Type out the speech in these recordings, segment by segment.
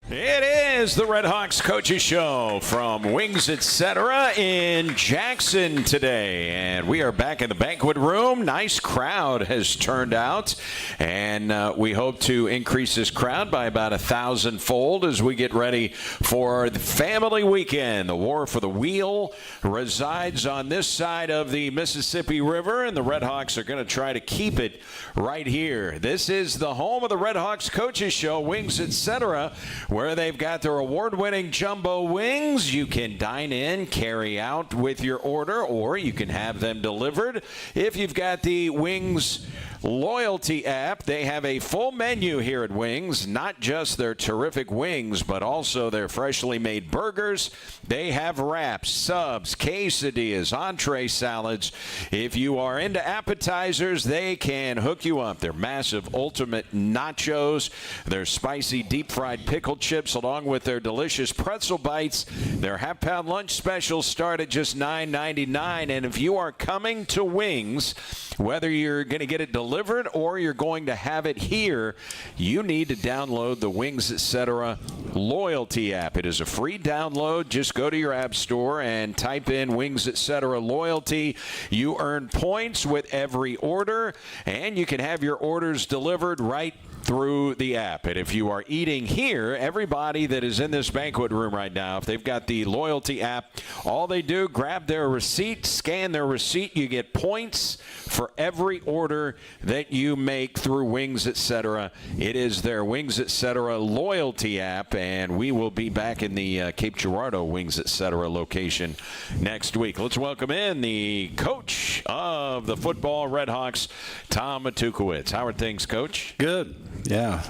It is the Redhawks Coaches Show from Wings Etc. in Jackson today. And we are back in the banquet room. Nice crowd has turned out. And we hope to increase this crowd by about 1,000-fold as we get ready for the family weekend. The War for the Wheel resides on this side of the Mississippi River, and the Redhawks are going to try to keep it right here. This is the home of the Redhawks Coaches Show, Wings Etc., where they've got their award-winning jumbo wings. You can dine in, carry out with your order, or you can have them delivered. If you've got the Wings loyalty app, they have a full menu here at Wings, not just their terrific wings, but also their freshly made burgers. They have wraps, subs, quesadillas, entree salads. If you are into appetizers, they can hook you up. Their massive ultimate nachos, their spicy deep-fried pickle chips, along with their delicious pretzel bites. Their half-pound lunch specials start at just $9.99. And if you are coming to Wings, whether you're going to get it delivered or you're going to have it here, you need to download the Wings Etc. loyalty app. It is a free download. Just go to your app store and type in Wings Etc. loyalty. You earn points with every order, and you can have your orders delivered right through the app. And if you are eating here, everybody that is in this banquet room right now, if they've got the loyalty app, all they do, grab their receipt, scan their receipt, you get points for every order that you make through Wings Etc. It is their Wings Etc. loyalty app, and we will be back in the Cape Girardeau Wings Etc. location next week. Let's welcome in the coach of the football Redhawks, Tom Matukowicz. How are things, Coach? Good. Yeah,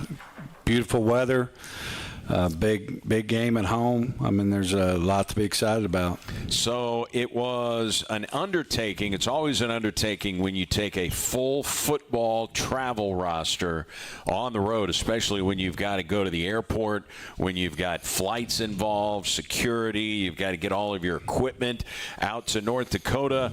beautiful weather, big game at home. I mean, there's a lot to be excited about. So it was an undertaking. It's always an undertaking when you take a full football travel roster on the road, especially when you've got to go to the airport, when you've got flights involved, security, you've got to get all of your equipment out to North Dakota.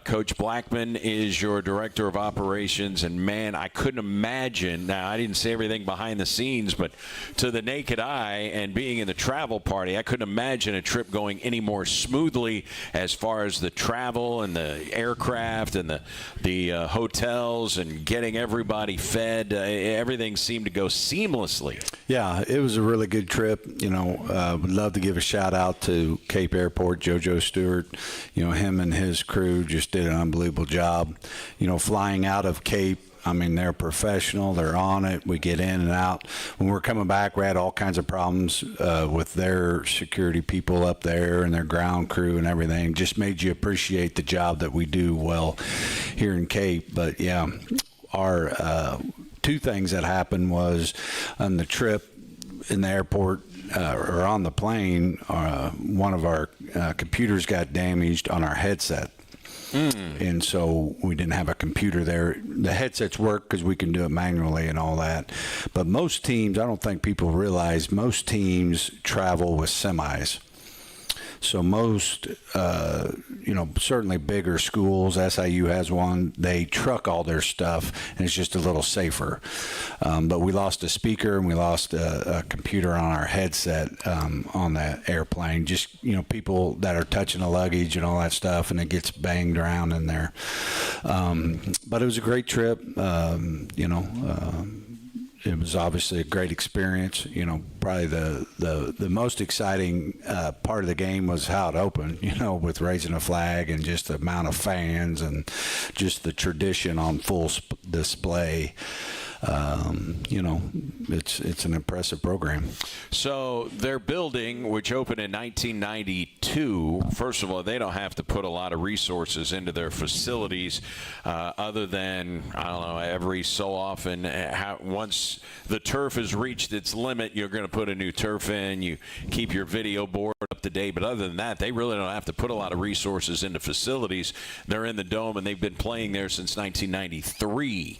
Coach Blackman is your director of operations, and man, I couldn't imagine. Now, I didn't say everything behind the scenes, but to the naked eye and being in the travel party, I couldn't imagine a trip going any more smoothly as far as the travel and the aircraft and the hotels and getting everybody fed. Everything seemed to go seamlessly. Yeah, it was a really good trip. You know, would love to give a shout out to Cape Airport, JoJo Stewart. You know, him and his crew just did an unbelievable job. You know, flying out of Cape, I mean, they're professional. They're on it. We get in and out. When we're coming back, we had all kinds of problems with their security people up there and their ground crew and everything. Just made you appreciate the job that we do well here in Cape. But, yeah, our two things that happened was on the trip in the airport or on the plane, one of our computers got damaged on our headset. And so we didn't have a computer there. The headsets work because we can do it manually and all that. But most teams, I don't think people realize, most teams travel with semis. So most, you know, certainly bigger schools, SIU has one, they truck all their stuff, and it's just a little safer. But we lost a speaker and we lost a computer on our headset on that airplane. Just, you know, people that are touching the luggage and all that stuff, and it gets banged around in there. But it was a great trip, you know. It was obviously a great experience. You know, probably the most exciting part of the game was how it opened, you know, with raising a flag and just the amount of fans and just the tradition on full display. You know, it's an impressive program. So their building, which opened in 1992, first of all, they don't have to put a lot of resources into their facilities other than, I don't know, every so often, once the turf has reached its limit, you're going to put a new turf in. You keep your video board up to date. But other than that, they really don't have to put a lot of resources into facilities. They're in the Dome, and they've been playing there since 1993.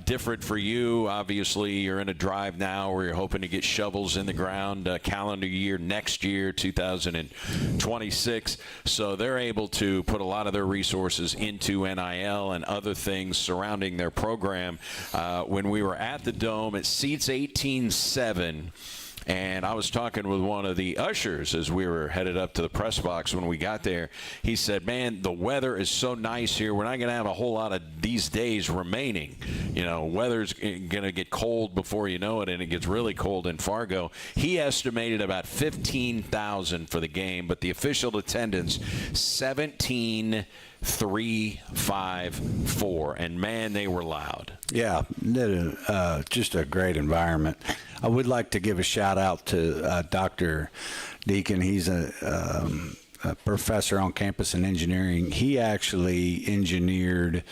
Different for you, obviously, you're in a drive now where you're hoping to get shovels in the ground calendar year next year, 2026. So they're able to put a lot of their resources into NIL and other things surrounding their program. When we were at the Dome, it seats 18,700. And I was talking with one of the ushers as we were headed up to the press box when we got there. He said, man, the weather is so nice here. We're not going to have a whole lot of these days remaining. You know, weather's going to get cold before you know it, and it gets really cold in Fargo. He estimated about 15,000 for the game, but the official attendance, 17,354. And, man, they were loud. Yeah, just a great environment. I would like to give a shout out to Dr. Deacon. He's a professor on campus in engineering. He actually engineered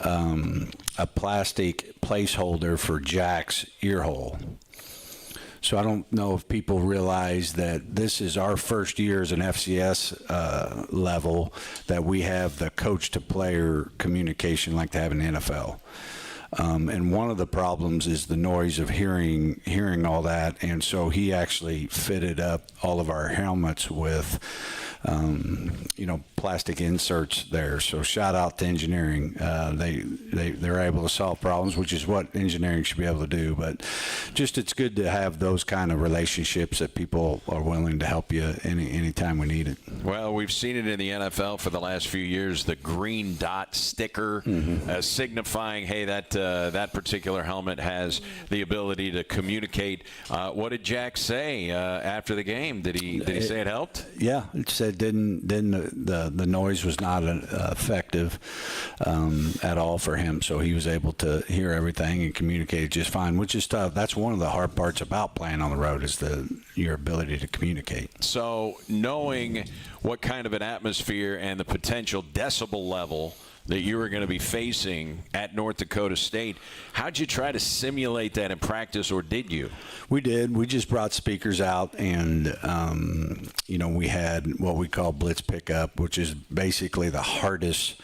a plastic placeholder for Jack's ear hole. So I don't know if people realize that this is our first year as an FCS level that we have the coach-to-player communication like they have in the NFL. And one of the problems is the noise of hearing all that, and so he actually fitted up all of our helmets with plastic inserts there. So shout out to engineering. They're able to solve problems, which is what engineering should be able to do. But just it's good to have those kind of relationships that people are willing to help you anytime we need it. Well, we've seen it in the NFL for the last few years, the green dot sticker signifying, hey, that particular helmet has the ability to communicate. What did Jack say after the game? Did he say it helped? Yeah, it said the noise was not effective at all for him, so he was able to hear everything and communicate just fine, which is tough. That's one of the hard parts about playing on the road is your ability to communicate. So knowing what kind of an atmosphere and the potential decibel level that you were going to be facing at North Dakota State, how'd you try to simulate that in practice, or did you? We did. We just brought speakers out, and we had what we call blitz pickup, which is basically the hardest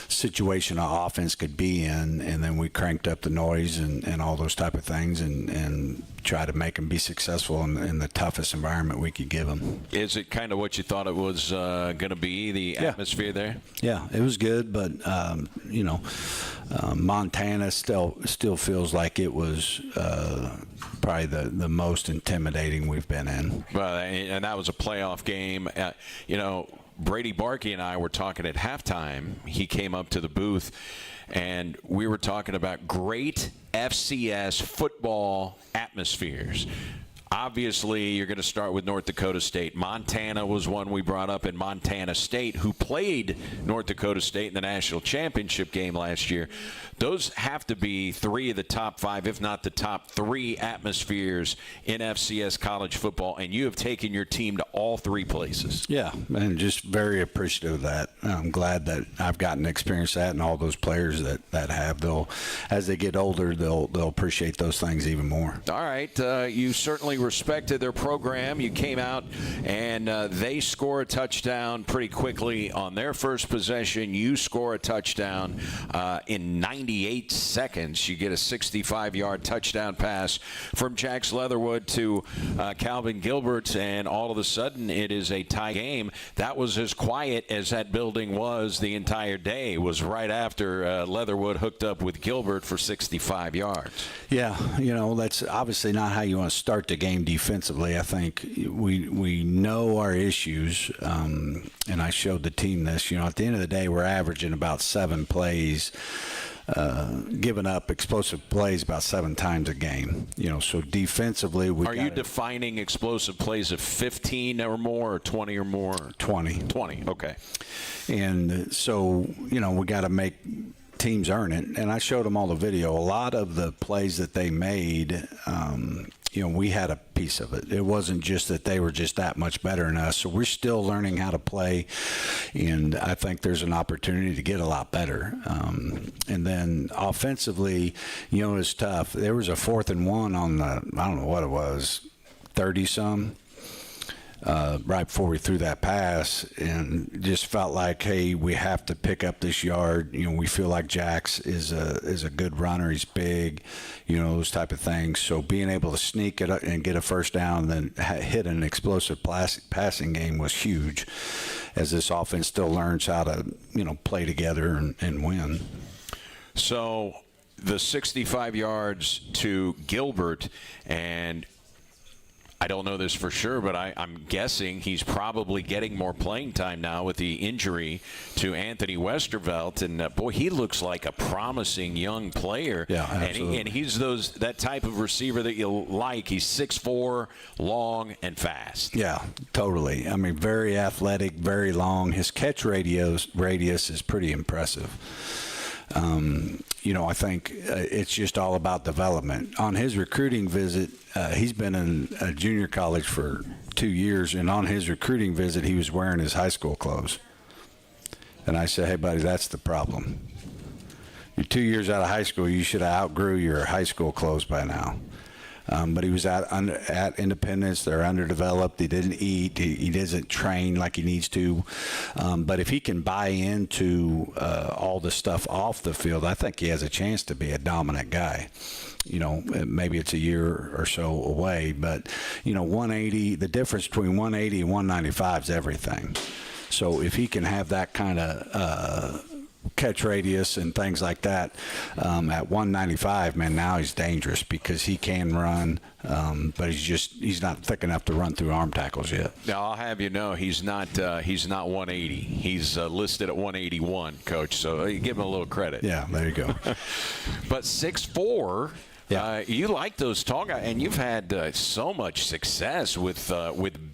situation an offense could be in, and then we cranked up the noise and all those type of things and try to make them be successful in the toughest environment we could give them. Is it kind of what you thought it was going to be, the atmosphere there? Yeah, it was good, but Montana still feels like it was probably the most intimidating we've been in. Well, and that was a playoff game. Brady Barkey and I were talking at halftime. He came up to the booth, and we were talking about great FCS football atmospheres. Obviously, you're going to start with North Dakota State. Montana was one we brought up, in Montana State, who played North Dakota State in the national championship game last year. Those have to be three of the top five, if not the top three atmospheres in FCS college football, and you have taken your team to all three places. Yeah, and just very appreciative of that. I'm glad that I've gotten to experience that, and all those players that have. As they get older, they'll appreciate those things even more. All right, you certainly respected their program. You came out and they score a touchdown pretty quickly on their first possession. You score a touchdown in 98 seconds. You get a 65-yard touchdown pass from Jax Leatherwood to Calvin Gilbert, and all of a sudden it is a tie game. That was as quiet as that building was the entire day. It was right after Leatherwood hooked up with Gilbert for 65 yards. Yeah, that's obviously not how you want to start the game defensively. I think we know our issues, and I showed the team this. At the end of the day, we're averaging about 7 plays, giving up explosive plays about 7 times a game. So defensively, Are you defining explosive plays of 15 or more, or 20 or more? 20. 20, okay. And so, we got to make teams earn it. And I showed them all the video. A lot of the plays that they made, we had a piece of it. It wasn't just that they were just that much better than us. So we're still learning how to play, and I think there's an opportunity to get a lot better. And then offensively, it's tough. There was a 4th and 1 on the, I don't know what it was, 30-some. Right before we threw that pass, and just felt like, hey, we have to pick up this yard. We feel like Jax is a good runner. He's big, those type of things. So being able to sneak it and get a first down and then hit an explosive passing game was huge, as this offense still learns how to, play together and win. So the 65 yards to Gilbert, and I don't know this for sure, but I'm guessing he's probably getting more playing time now with the injury to Anthony Westervelt. And, boy, he looks like a promising young player. Yeah, absolutely. And he's that type of receiver that you like. He's 6'4", long, and fast. Yeah, totally. I mean, very athletic, very long. His catch radius is pretty impressive. I think it's just all about development. On his recruiting visit, he's been in a junior college for 2 years, and on his recruiting visit, he was wearing his high school clothes. And I said, hey, buddy, that's the problem. You're 2 years out of high school. You should have outgrew your high school clothes by now. But he was at Independence. They're underdeveloped. He didn't eat. He doesn't train like he needs to. But if he can buy into all the stuff off the field, I think he has a chance to be a dominant guy. Maybe it's a year or so away. But, 180, the difference between 180 and 195 is everything. So if he can have that kind of catch radius and things like that at 195, man, now he's dangerous because he can run, but he's not thick enough to run through arm tackles yet. Now I'll have you know he's not 180. He's listed at 181, Coach. So you give him a little credit. Yeah, there you go. But 6'4". Yeah. You like those tall guys, and you've had so much success with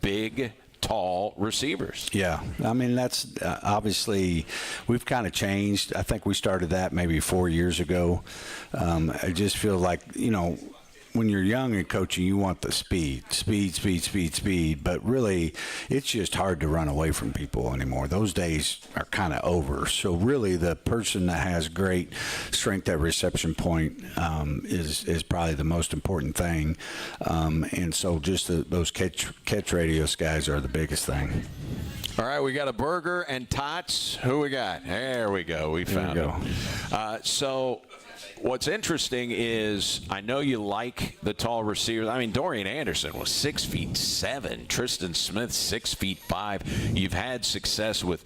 big, tall receivers. Yeah, I mean, that's obviously we've kind of changed. I think we started that maybe 4 years ago. I just feel like, when you're young and coaching, you want the speed, but really it's just hard to run away from people anymore. Those days are kind of over. So really the person that has great strength at reception point is probably the most important thing. And so just those catch radius guys are the biggest thing. All right, we got a burger and tots. Who we got? There we go. We found him. So what's interesting is I know you like the tall receivers. I mean, Dorian Anderson was 6'7". Tristan Smith 6'5". You've had success with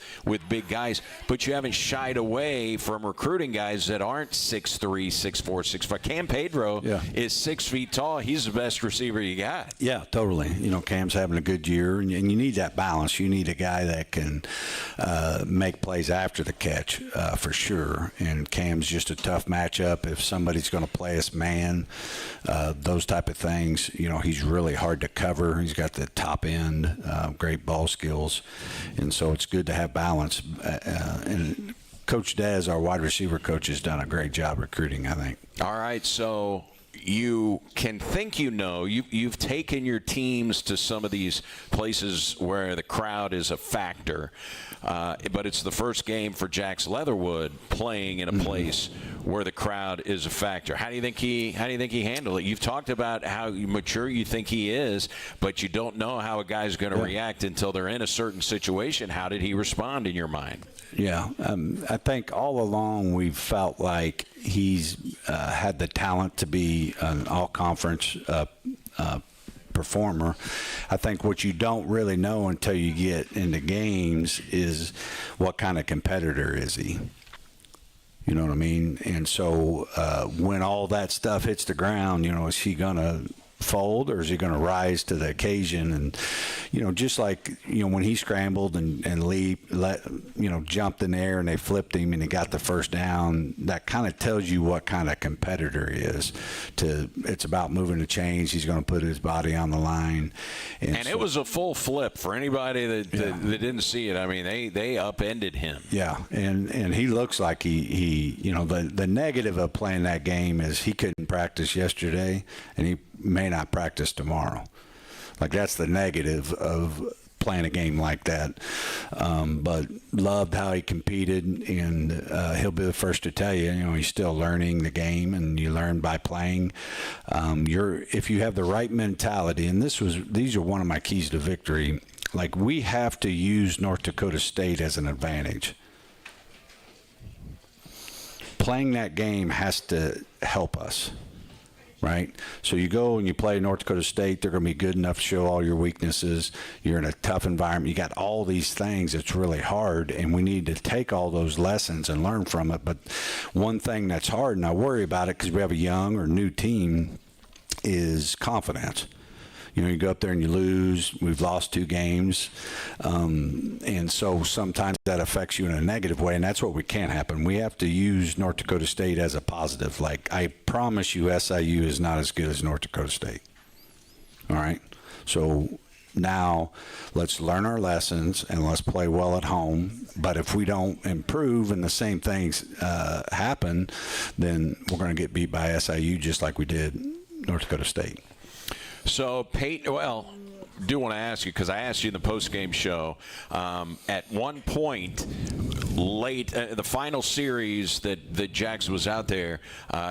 big guys, but you haven't shied away from recruiting guys that aren't 6'3", 6'4", 6'5". Cam Pedro is 6 feet tall. He's the best receiver you got. Yeah, totally. Cam's having a good year, and you need that balance. You need a guy that can make plays after the catch for sure. And Cam's just a tough matchup. If somebody's going to play us man, those type of things, he's really hard to cover. He's got the top end, great ball skills, and so it's good to have balance. And Coach Dez, our wide receiver coach, has done a great job recruiting, I think. All right, so you can think you've taken your teams to some of these places where the crowd is a factor, but it's the first game for Jax Leatherwood playing in a place where the crowd is a factor. How do you think he handled it? You've talked about how mature you think he is, but you don't know how a guy's going to react until they're in a certain situation. How did he respond in your mind? Yeah, I think all along we've felt like he's had the talent to be an all-conference performer. I think what you don't really know until you get into games is what kind of competitor is he. You know what I mean? And so when all that stuff hits the ground, is he going to fold or is he going to rise to the occasion? And just like when he scrambled and jumped in the air and they flipped him and he got the first down, that kind of tells you what kind of competitor he is. It's about moving the chains. He's going to put his body on the line, and it was a full flip for anybody that didn't see it. I mean, they upended him. Yeah, and he looks like he the negative of playing that game is he couldn't practice yesterday and he may not practice tomorrow. Like, that's the negative of playing a game like that. But loved how he competed, and he'll be the first to tell you, he's still learning the game, and you learn by playing. If you have the right mentality, and these are one of my keys to victory. Like, we have to use North Dakota State as an advantage. Playing that game has to help us. Right? So you go and you play North Dakota State, they're going to be good enough to show all your weaknesses. You're in a tough environment. You got all these things. It's really hard, and we need to take all those lessons and learn from it. But one thing that's hard, and I worry about it because we have a young or new team, is confidence. You know, you go up there and you lose. We've lost 2 games. And so sometimes that affects you in a negative way, and that's what we can't happen. We have to use North Dakota State as a positive. Like, I promise you SIU is not as good as North Dakota State. All right? So now let's learn our lessons and let's play well at home. But if we don't improve and the same things happen, then we're going to get beat by SIU just like we did North Dakota State. So, Peyton, well, do want to ask you, because I asked you in the post-game show, at one point late, the final series that Jax was out there,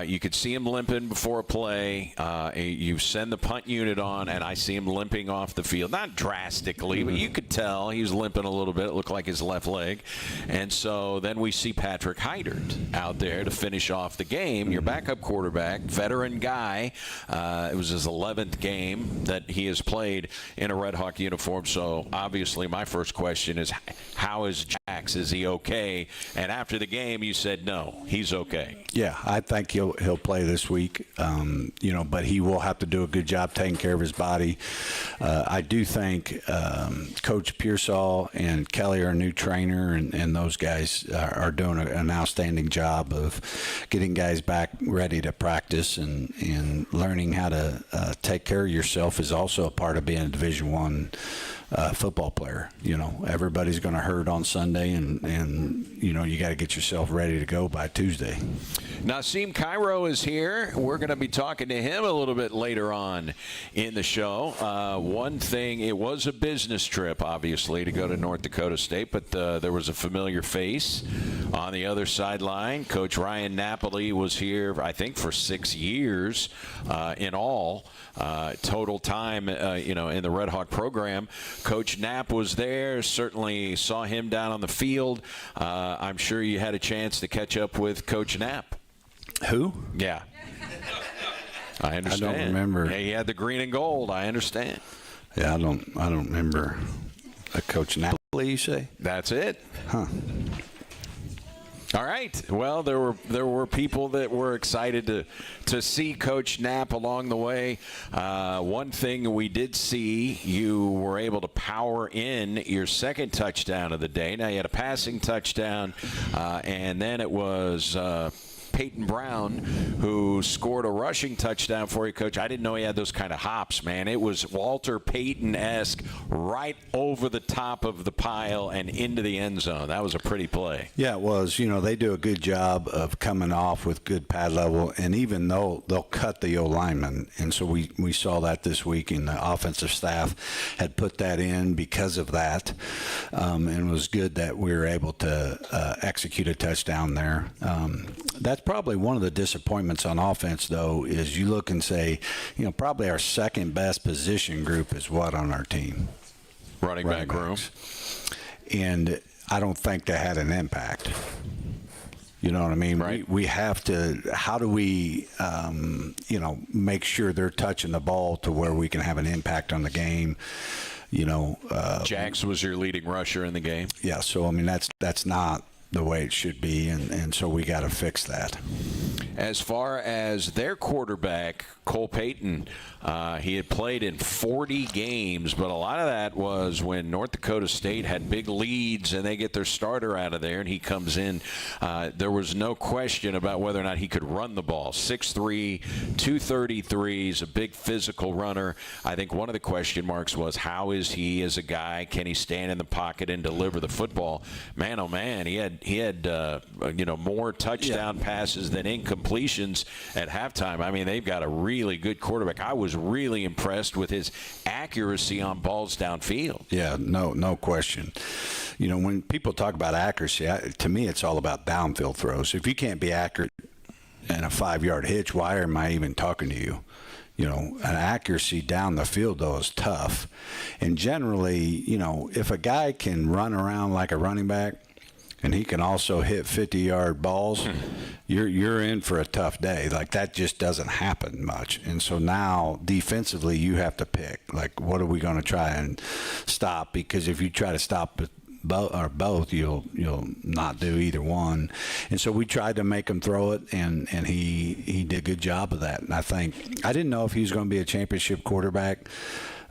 you could see him limping before a play. You send the punt unit on, and I see him limping off the field. Not drastically, but you could tell he was limping a little bit. It looked like his left leg. And so then we see Patrick Heidert out there to finish off the game. Your backup quarterback, veteran guy. It was his 11th game that he has played in a Red Hawk uniform. So obviously my first question is, how is Jax? Is he okay? And after the game, you said no, he's okay. Yeah, I think he'll play this week. You know, but he will have to do a good job taking care of his body. I do think Coach Pearsall and Kelly, our new trainer, and those guys are doing an outstanding job of getting guys back ready to practice, and learning how to take care of yourself is also a part of being a Division I football player. You know, everybody's going to hurt on Sunday, and you know, you got to get yourself ready to go by Tuesday. Nasim Cairo is here. We're going to be talking to him a little bit later on in the show. One thing, it was a business trip, obviously, to go to North Dakota State, but there was a familiar face on the other sideline. Coach Ryan Napoli was here, I think, for 6 years in all. Total time, you know, in the Red Hawk program. Coach Knapp was there. Certainly saw him down on the field. I'm sure you had a chance to catch up with Coach Knapp. Who? Yeah. I understand. I don't remember. Yeah, he had the green and gold. I understand. Yeah, I don't remember. Coach Napoli, you say? That's it. Huh. All right. Well, there were people that were excited to see Coach Knapp along the way. One thing we did see, you were able to power in your second touchdown of the day. Now, you had a passing touchdown, and then it was Peyton Brown, who scored a rushing touchdown for you, Coach. I didn't know he had those kind of hops, man. It was Walter Payton-esque, right over the top of the pile and into the end zone. That was a pretty play. Yeah, it was. You know, they do a good job of coming off with good pad level, and even though they'll cut the O-lineman, and so we saw that this week, and the offensive staff had put that in because of that, and it was good that we were able to execute a touchdown there. That's probably one of the disappointments on offense, though, is you look and say, you know, probably our second best position group is what on our team? Running back room. And I don't think they had an impact. You know what I mean? Right. We have to, how do we, you know, make sure they're touching the ball to where we can have an impact on the game? You know. Jax was your leading rusher in the game. Yeah, so, I mean, that's not the way it should be, and so we got to fix that. As far as their quarterback, Cole Payton, he had played in 40 games, but a lot of that was when North Dakota State had big leads and they get their starter out of there and he comes in. There was no question about whether or not he could run the ball. 6'3", 233, he's a big physical runner. I think one of the question marks was, how is he as a guy? Can he stand in the pocket and deliver the football? Man, oh man, he had you know, more touchdown passes than incompletions at halftime. I mean, they've got a really good quarterback. I was really impressed with his accuracy on balls downfield. Yeah, no question. You know, when people talk about accuracy, to me it's all about downfield throws. If you can't be accurate in a 5-yard hitch, why am I even talking to you? You know, an accuracy down the field, though, is tough. And generally, you know, if a guy can run around like a running back, and he can also hit 50-yard balls, you're in for a tough day. Like, that just doesn't happen much. And so now, defensively, you have to pick. Like, what are we going to try and stop? Because if you try to stop both, you'll not do either one. And so we tried to make him throw it, and he did a good job of that. And I didn't know if he was going to be a championship quarterback.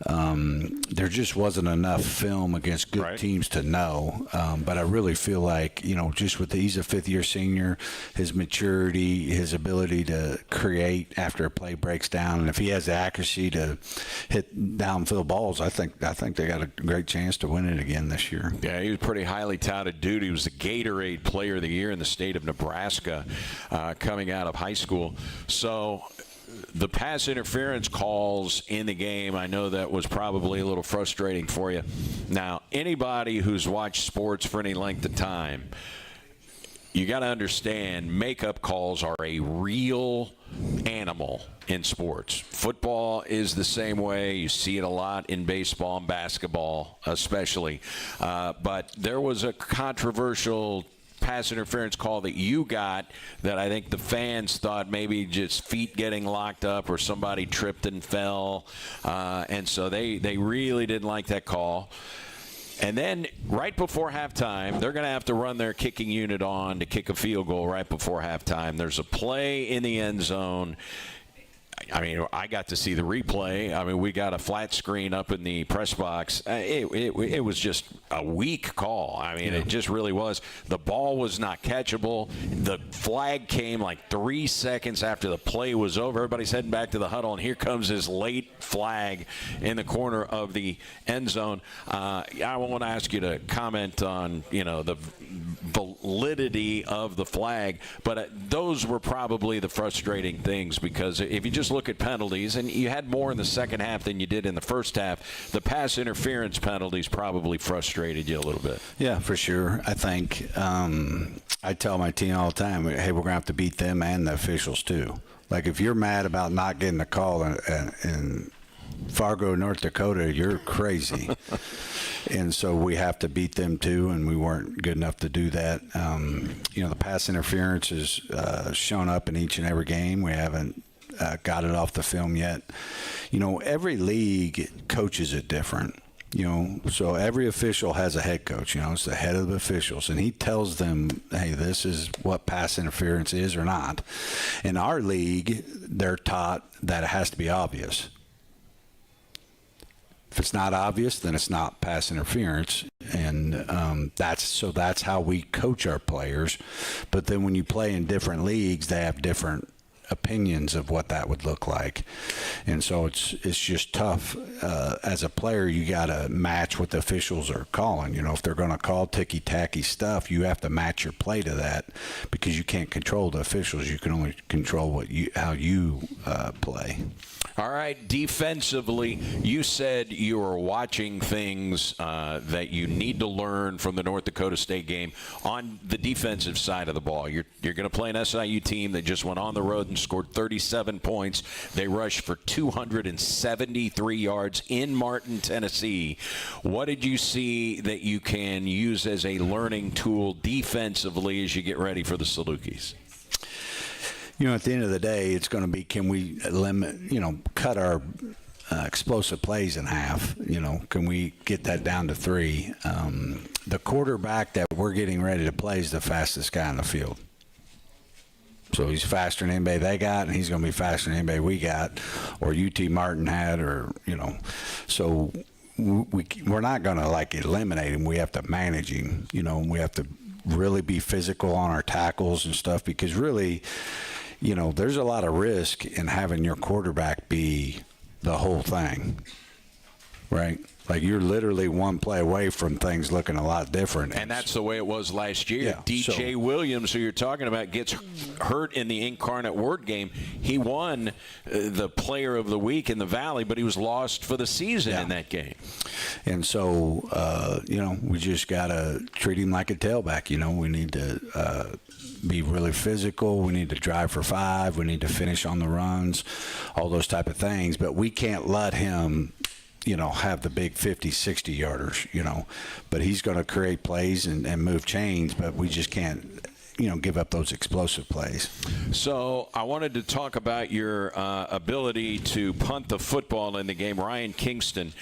There just wasn't enough film against good teams to know. But I really feel like, just he's a fifth-year senior, his maturity, his ability to create after a play breaks down, and if he has the accuracy to hit downfield balls, I think they got a great chance to win it again this year. Yeah, he was a pretty highly touted dude. He was the Gatorade Player of the Year in the state of Nebraska coming out of high school. So the pass interference calls in the game, I know that was probably a little frustrating for you. Now, anybody who's watched sports for any length of time, you got to understand makeup calls are a real animal in sports. Football is the same way. You see it a lot in baseball and basketball especially. But there was a controversial pass interference call that you got that I think the fans thought maybe just feet getting locked up or somebody tripped and fell. And so they really didn't like that call. And then right before halftime, they're going to have to run their kicking unit on to kick a field goal right before halftime. There's a play in the end zone. I mean, I got to see the replay. I mean, we got a flat screen up in the press box. It was just a weak call. I mean, It just really was. The ball was not catchable. The flag came like 3 seconds after the play was over. Everybody's heading back to the huddle, and here comes this late flag in the corner of the end zone. I want to ask you to comment on, the validity of the flag, but those were probably the frustrating things, because if you just look at penalties, and you had more in the second half than you did in the first half, the pass interference penalties probably frustrated you a little bit. Yeah, for sure. I think I tell my team all the time, hey, we're going to have to beat them and the officials too. Like, if you're mad about not getting a call in Fargo, North Dakota, you're crazy. And so we have to beat them too, and we weren't good enough to do that. The pass interference has shown up in each and every game. We haven't got it off the film yet. Every league coaches it different. So every official has a head coach. It's the head of the officials, and he tells them, hey, this is what pass interference is or not. In our league, they're taught that it has to be obvious. If it's not obvious, then it's not pass interference, and that's how we coach our players. But then when you play in different leagues, they have different opinions of what that would look like, and so it's just tough. As a player, you got to match what the officials are calling. If they're going to call ticky-tacky stuff, you have to match your play to that, because you can't control the officials. You can only control how you play. All right, defensively, you said you were watching things that you need to learn from the North Dakota State game on the defensive side of the ball. You're going to play an SIU team that just went on the road and scored 37 points. They rushed for 273 yards in Martin, Tennessee. What did you see that you can use as a learning tool defensively as you get ready for the Salukis? At the end of the day, it's going to be, can we cut our explosive plays in half? Can we get that down to 3? The quarterback that we're getting ready to play is the fastest guy in the field. So he's faster than anybody they got, and he's going to be faster than anybody we got, or UT Martin had, or, So we're not going to, eliminate him. We have to manage him, and we have to really be physical on our tackles and stuff, because really, there's a lot of risk in having your quarterback be the whole thing, right? Like, you're literally one play away from things looking a lot different. And that's the way it was last year. Yeah, DJ Williams, who you're talking about, gets hurt in the Incarnate Word game. He won the Player of the Week in the Valley, but he was lost for the season in that game. And so, we just got to treat him like a tailback. We need to be really physical. We need to drive for 5. We need to finish on the runs, all those type of things. But we can't let him, have the big 50, 60-yarders, But he's going to create plays and move chains, but we just can't, give up those explosive plays. So I wanted to talk about your ability to punt the football in the game. Ryan Kingston,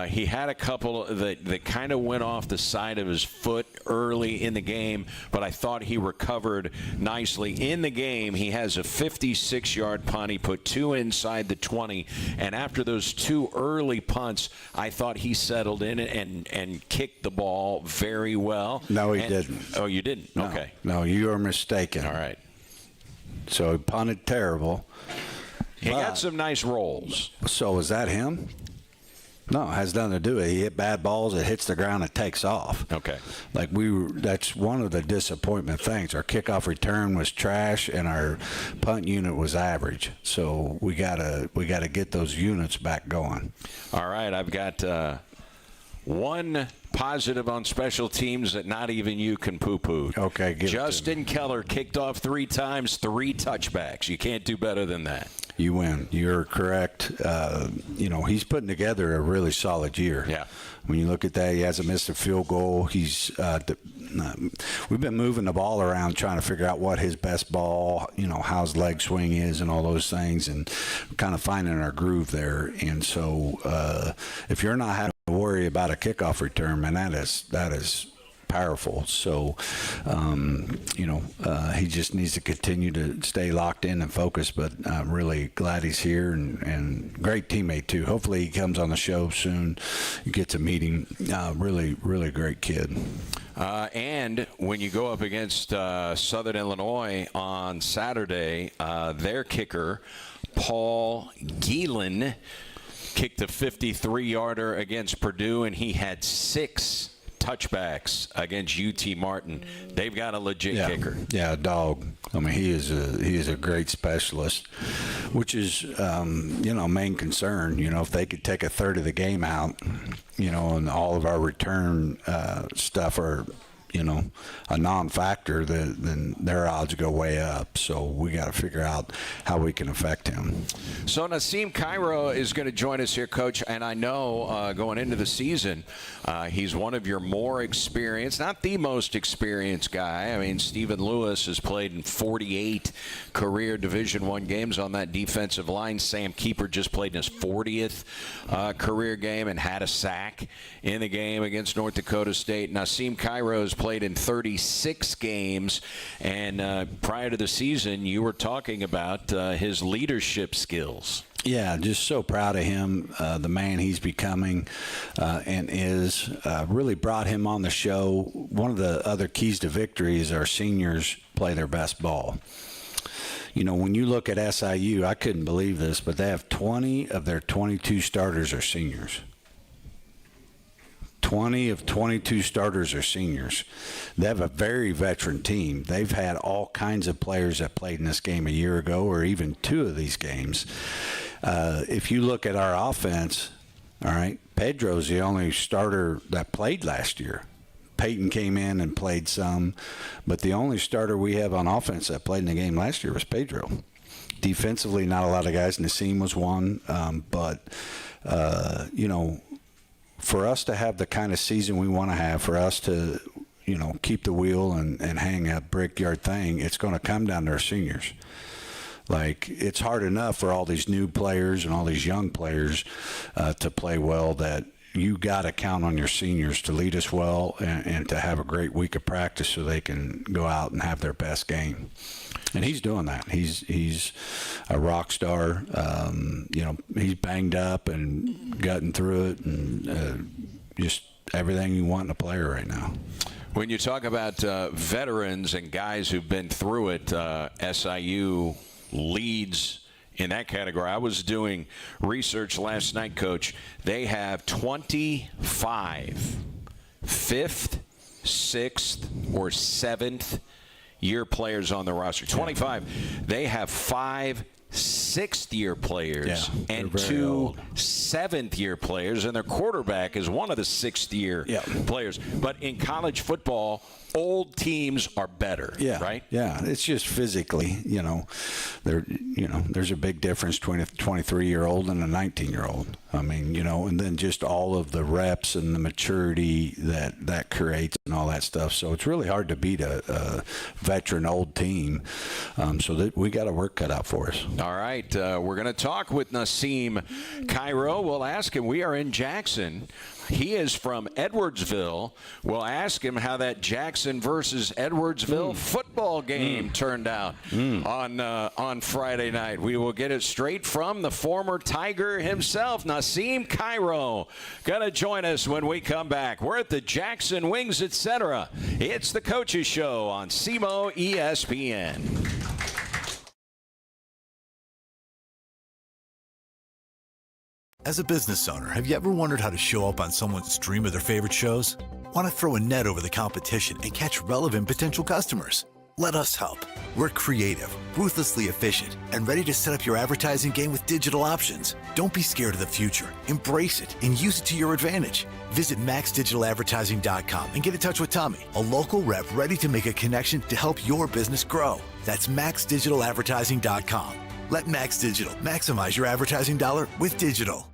he had a couple that kind of went off the side of his foot early in the game, but I thought he recovered nicely. In the game, he has a 56-yard punt. He put 2 inside the 20, and after those 2 early punts, I thought he settled in and kicked the ball very well. No, he didn't. Oh, you didn't? No, okay. No, you are mistaken. All right. So he punted terrible. He got some nice rolls. So was that him? No, it has nothing to do with it. He hit bad balls. It hits the ground. It takes off. Okay. That's one of the disappointment things. Our kickoff return was trash, and our punt unit was average. So we gotta get those units back going. All right. I've got one positive on special teams that not even you can poo-poo. Okay, give Justin Keller kicked off 3 times, 3 touchbacks. You can't do better than that. You win. You're correct. He's putting together a really solid year. Yeah. When you look at that, he hasn't missed a field goal. We've been moving the ball around trying to figure out what his best ball, how his leg swing is and all those things, and kind of finding our groove there. And so if you're not having to worry about a kickoff return, man, that is powerful. So, he just needs to continue to stay locked in and focused, but I'm really glad he's here and great teammate too. Hopefully he comes on the show soon. You get to meet him. Really, really great kid. And when you go up against Southern Illinois on Saturday, their kicker, Paul Geelan, kicked a 53-yarder against Purdue, and he had 6 touchbacks against UT Martin. They've got a legit kicker. Yeah, a dog. I mean, he is a great specialist, which is main concern. If they could take a third of the game out, and all of our return stuff are a non-factor, then their odds go way up. So we got to figure out how we can affect him. So Nasim Cairo is going to join us here, Coach, and I know going into the season, he's one of your more experienced, not the most experienced guy. I mean, Stephen Lewis has played in 48 career Division I games on that defensive line. Sam Keeper just played in his 40th career game and had a sack in the game against North Dakota State. Nasim Cairo has played in 36 games, and prior to the season, you were talking about his leadership skills. Yeah, just so proud of him, the man he's becoming, and is really brought him on the show. One of the other keys to victory is our seniors play their best ball. When you look at SIU, I couldn't believe this, but they have 20 of their 22 starters are seniors. 20 of 22 starters are seniors. They have a very veteran team. They've had all kinds of players that played in this game a year ago, or even 2 of these games. If you look at our offense, all right, Pedro's the only starter that played last year. Peyton came in and played some, but the only starter we have on offense that played in the game last year was Pedro. Defensively, not a lot of guys. Nasim was one, but for us to have the kind of season we want to have, for us to, keep the wheel and hang a brickyard thing, it's going to come down to our seniors. Like, it's hard enough for all these new players and all these young players to play well, that you got to count on your seniors to lead us well and to have a great week of practice so they can go out and have their best game. And he's doing that. He's a rock star. He's banged up and gotten through it, and just everything you want in a player right now. When you talk about veterans and guys who've been through it, SIU leads in that category. I was doing research last night, Coach. They have 25 fifth, sixth, or seventh year players on the roster. 25. They have 5 sixth-year players and very 2 old. seventh-year players, and their quarterback is one of the sixth-year players. But in college football, old teams are better, right? Yeah, it's just physically, there's a big difference between a 23-year-old and a 19-year-old. I mean, and then just all of the reps and the maturity that creates and all that stuff. So it's really hard to beat a veteran old team. So that we got a work cut out for us. All right, we're going to talk with Nasim Cairo. We'll ask him. We are in Jackson. He is from Edwardsville. We'll ask him how that Jackson versus Edwardsville football game turned out on Friday night. We will get it straight from the former Tiger himself, Nasim Cairo. Going to join us when we come back. We're at the Jackson Wings, etc. It's the Coaches Show on SEMO ESPN. As a business owner, have you ever wondered how to show up on someone's stream of their favorite shows? Want to throw a net over the competition and catch relevant potential customers? Let us help. We're creative, ruthlessly efficient, and ready to set up your advertising game with digital options. Don't be scared of the future. Embrace it and use it to your advantage. Visit maxdigitaladvertising.com and get in touch with Tommy, a local rep ready to make a connection to help your business grow. That's maxdigitaladvertising.com. Let Max Digital maximize your advertising dollar with digital.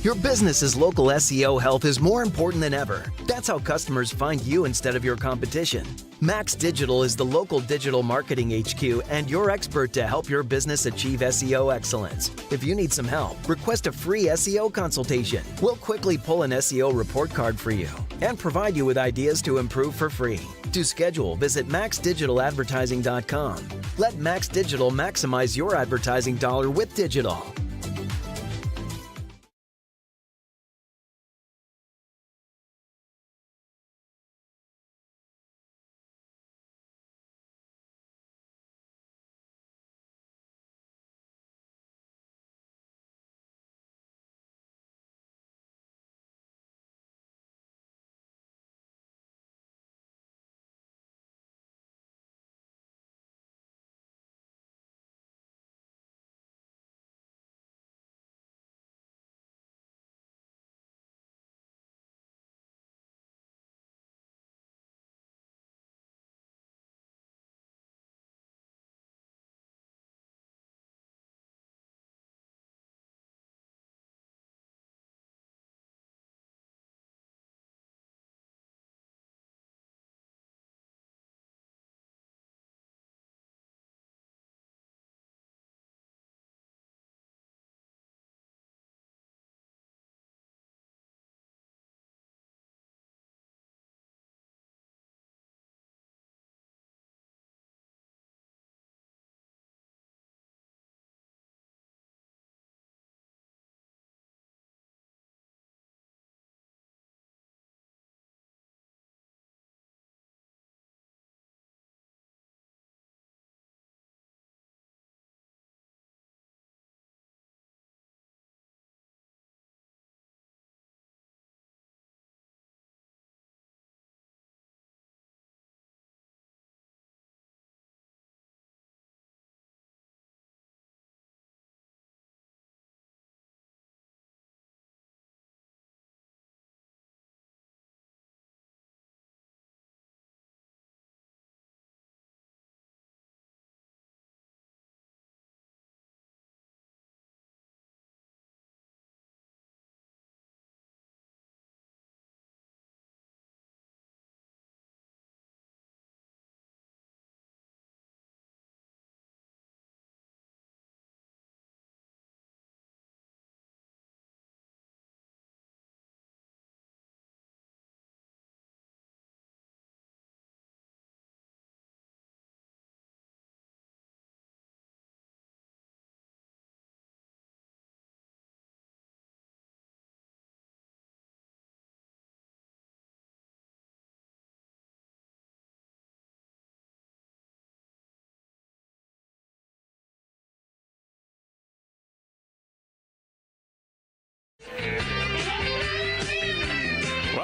Your business's local SEO health is more important than ever. That's how customers find you instead of your competition. Max Digital is the local digital marketing HQ and your expert to help your business achieve SEO excellence. If you need some help, request a free SEO consultation. We'll quickly pull an SEO report card for you and provide you with ideas to improve for free. To schedule, visit maxdigitaladvertising.com. Let Max Digital maximize your advertising dollar with digital.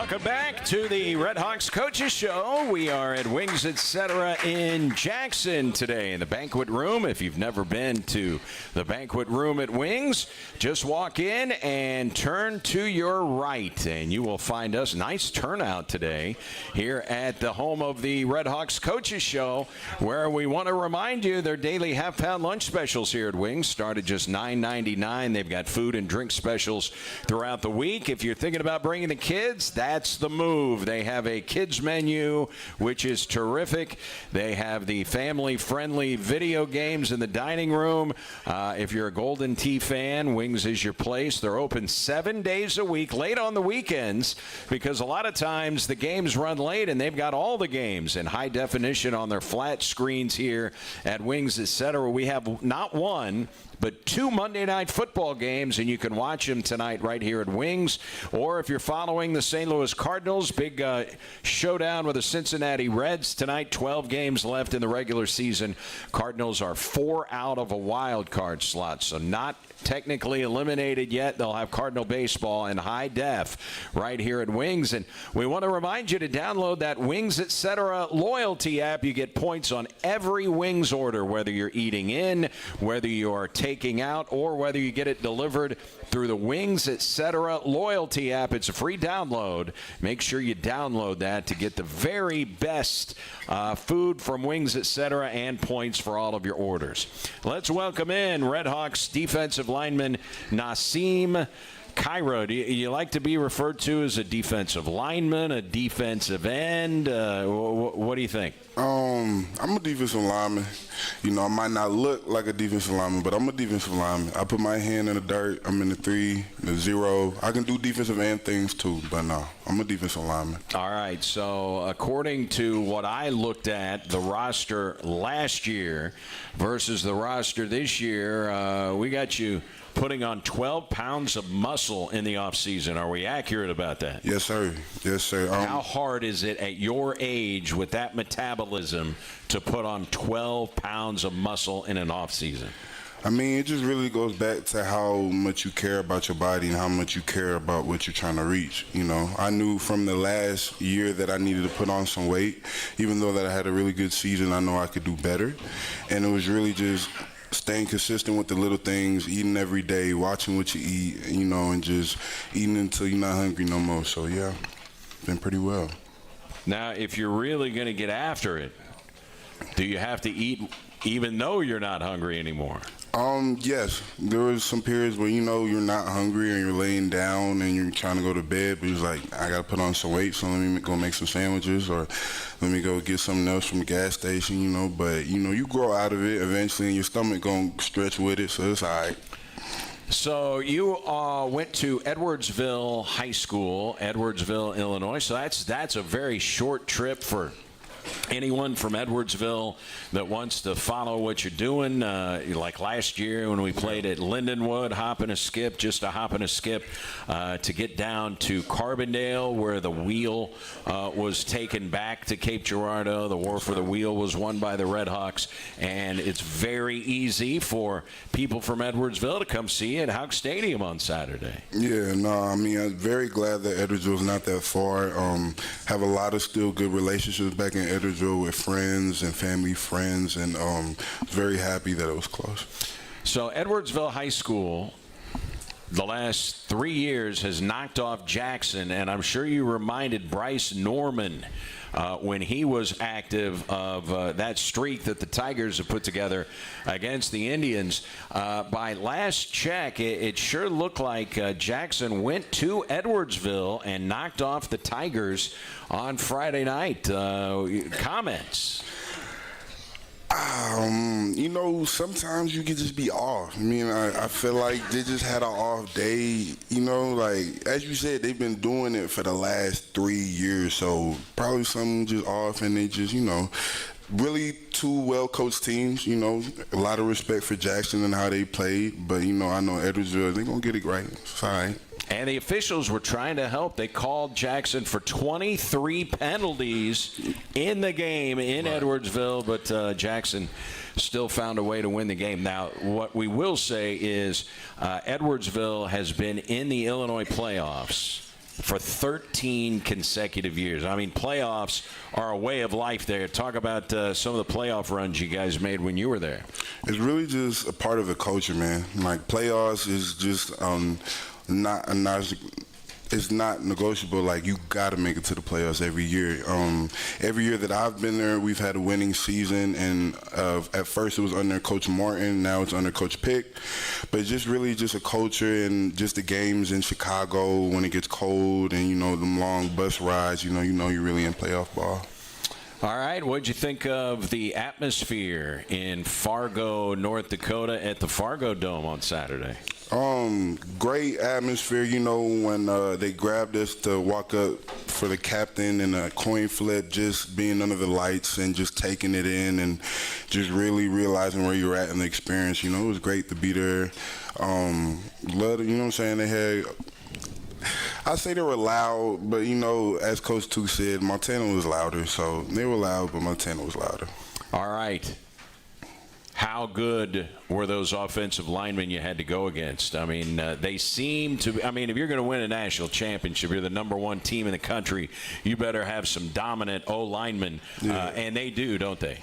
Welcome back to the Redhawks Coaches Show. We are at Wings Etc. in Jackson today in the banquet room. If you've never been to the banquet room at Wings, just walk in and turn to your right, and you will find us. Nice turnout today here at the home of the Redhawks Coaches Show, where we want to remind you their daily half-pound lunch specials here at Wings start at just $9.99. They've got food and drink specials throughout the week. If you're thinking about bringing the kids, that's the move. They have a kids menu, which is terrific. They have the family-friendly video games in the dining room. If you're a Golden Tee fan, Wings is your place. They're open 7 days a week, late on the weekends, because a lot of times the games run late, and they've got all the games in high definition on their flat screens here at Wings Etc. We have not one, but 2 Monday Night Football games, and you can watch them tonight right here at Wings. Or if you're following the St. Louis Cardinals, big showdown with the Cincinnati Reds tonight. 12 games left in the regular season. Cardinals are 4 out of a wild card slot, so not technically eliminated yet. They'll have Cardinal baseball in high def right here at Wings. And we want to remind you to download that Wings Etc. loyalty app. You get points on every Wings order, whether you're eating in, whether you're taking out, or whether you get it delivered through the Wings Etc. loyalty app. It's a free download. Make sure you download that to get the very best food from Wings Etc. and points for all of your orders. Let's welcome in Redhawks defensive lineman Nasim Cairo. Do you like to be referred to as a defensive lineman, a defensive end? What do you think? I'm a defensive lineman. You know, I might not look like a defensive lineman, but I'm a defensive lineman. I put my hand in the dirt. I'm in the 3, the 0. I can do defensive end things too, but no, I'm a defensive lineman. All right, so according to what I looked at, the roster last year versus the roster this year, we got you putting on 12 pounds of muscle in the offseason. Are we accurate about that? Yes, sir. Yes, sir. How hard is it at your age with that metabolism to put on 12 pounds of muscle in an offseason? I mean, it just really goes back to how much you care about your body and how much you care about what you're trying to reach. You know, I knew from the last year that I needed to put on some weight. Even though that I had a really good season, I know I could do better. And it was really just staying consistent with the little things, eating every day, watching what you eat, you know, and just eating until you're not hungry no more. So, yeah, been pretty well. Now, if you're really going to get after it, do you have to eat even though you're not hungry anymore? Yes. There was some periods where, you know, you're not hungry and you're laying down and you're trying to go to bed, but you're like, I got to put on some weight, so let me go make some sandwiches or let me go get something else from the gas station, you know. But, you know, you grow out of it eventually and your stomach going to stretch with it, so it's all right. So you went to Edwardsville High School, Edwardsville, Illinois. So that's a very short trip for anyone from Edwardsville that wants to follow what you're doing. Like last year when we played at Lindenwood, hop and a skip, just a hop and a skip to get down to Carbondale, where the wheel was taken back to Cape Girardeau. The war for the wheel was won by the Redhawks, and it's very easy for people from Edwardsville to come see you at Houck Stadium on Saturday. Yeah, no, I mean, I'm very glad that Edwardsville's not that far. Have a lot of still good relationships back in Edwardsville with friends and family friends, and very happy that it was close. So Edwardsville High School, the last 3 years, has knocked off Jackson, and I'm sure you reminded Bryce Norman when he was active of that streak that the Tigers have put together against the Indians. By last check, it sure looked like Jackson went to Edwardsville and knocked off the Tigers on Friday night. Comments? You know, sometimes you can just be off. I mean, I feel like they just had an off day. You know, like, as you said, they've been doing it for the last 3 years. So probably something just off, and they just, you know, really 2 well-coached teams. You know, a lot of respect for Jackson and how they played. But, you know, I know Edwardsville, they're going to get it right. It's all right. And the officials were trying to help. They called Jackson for 23 penalties in the game in Edwardsville, but Jackson still found a way to win the game. Now, what we will say is Edwardsville has been in the Illinois playoffs for 13 consecutive years. I mean, playoffs are a way of life there. Talk about some of the playoff runs you guys made when you were there. It's really just a part of the culture, man. Like, playoffs is just it's not negotiable. Like, you got to make it to the playoffs every year. Every year that I've been there, we've had a winning season. And at first it was under Coach Martin. Now it's under Coach Pick. But it's just really just a culture, and just the games in Chicago when it gets cold, and, you know, them long bus rides, you know you're really in playoff ball. All right, what'd you think of the atmosphere in Fargo, North Dakota at the Fargo Dome on Saturday? Great atmosphere. You know, when they grabbed us to walk up for the captain and a coin flip, just being under the lights and just taking it in and just really realizing where you're at in the experience. You know, it was great to be there. Love, you know what I'm saying? They had, I say they were loud, but, you know, as Coach Tuke said, Montana was louder. So they were loud, but Montana was louder. All right. How good were those offensive linemen you had to go against? I mean, they seem to – I mean, if you're going to win a national championship, you're the number one team in the country, you better have some dominant O-linemen, and they do, don't they?